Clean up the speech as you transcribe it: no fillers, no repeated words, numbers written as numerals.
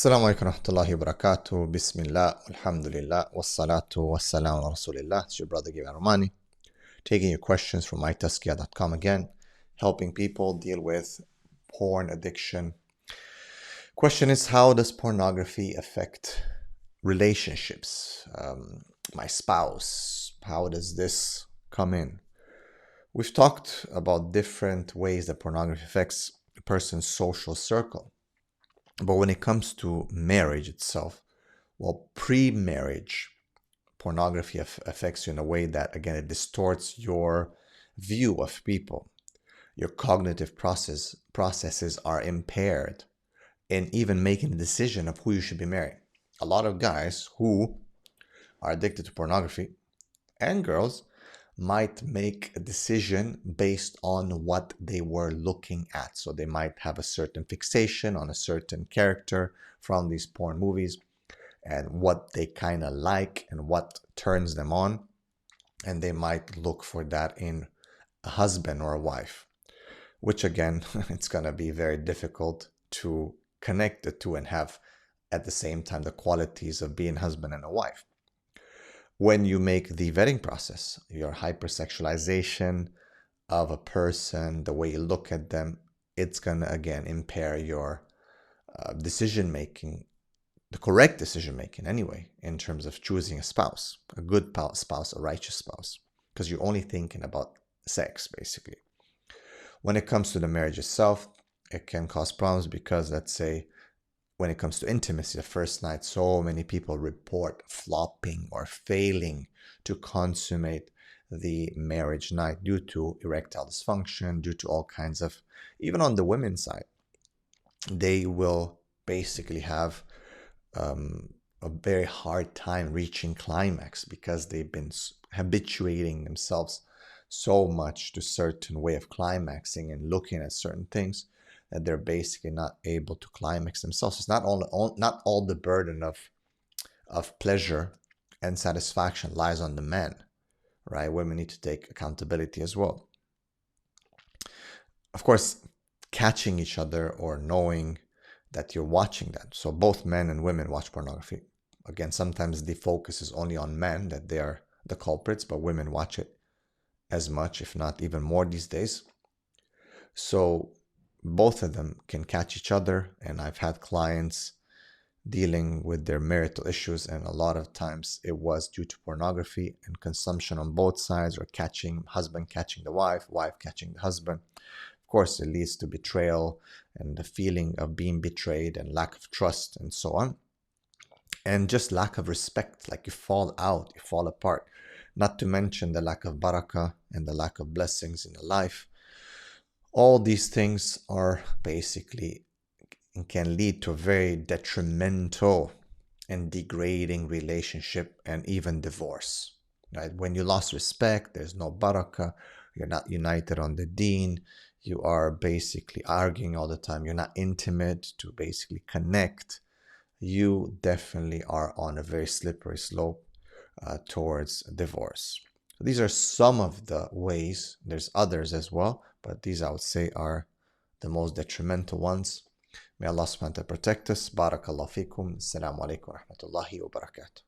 Assalamu alaikum warahmatullahi wabarakatuh. Bismillah, alhamdulillah, wassalatu wassalamu ala rasulillah. It's your brother Givan Romani, taking your questions from mytaskia.com again, helping people deal with porn addiction. Question is, how does pornography affect relationships? My spouse, how does this come in? We've talked about different ways that pornography affects a person's social circle. But when it comes to marriage itself, well, pre-marriage, pornography affects you in a way that, again, it distorts your view of people. Your cognitive processes are impaired in even making the decision of who you should be marrying. A lot of guys who are addicted to pornography, and girls, might make a decision based on what they were looking at. So they might have a certain fixation on a certain character from these porn movies and what they kind of like and what turns them on. And they might look for that in a husband or a wife, which again, it's going to be very difficult to connect the two and have at the same time the qualities of being husband and a wife. When you make the vetting process, your hypersexualization of a person, the way you look at them, it's going to, again, impair your decision-making, the correct decision-making anyway, in terms of choosing a spouse, a good spouse, a righteous spouse, because you're only thinking about sex, basically. When it comes to the marriage itself, it can cause problems because, let's say, when it comes to intimacy, the first night, so many people report flopping or failing to consummate the marriage night due to erectile dysfunction, due to all kinds of, even on the women's side, they will basically have a very hard time reaching climax because they've been habituating themselves so much to a certain way of climaxing and looking at certain things that they're basically not able to climax themselves. It's not all the burden of pleasure and satisfaction lies on the men, right? Women need to take accountability as well. Of course, catching each other or knowing that you're watching that. So both men and women watch pornography. Again, sometimes the focus is only on men, that they are the culprits, but women watch it as much, if not even more these days. So both of them can catch each other, and I've had clients dealing with their marital issues, and a lot of times it was due to pornography and consumption on both sides, or husband catching the wife, wife catching the husband. Of course, it leads to betrayal and the feeling of being betrayed and lack of trust and so on, and just lack of respect. Like, you fall out, you fall apart, not to mention the lack of barakah and the lack of blessings in the life. All these things are basically can lead to a very detrimental and degrading relationship and even divorce. Right? When you lost respect, there's no barakah, you're not united on the deen, you are basically arguing all the time, you're not intimate to basically connect, you definitely are on a very slippery slope towards divorce. So these are some of the ways. There's others as well, but these, I would say, are the most detrimental ones. May Allah subhanahu wa ta'ala protect us. Barakallahu fikum. Assalamu alaikum wa rahmatullahi wa barakatuh.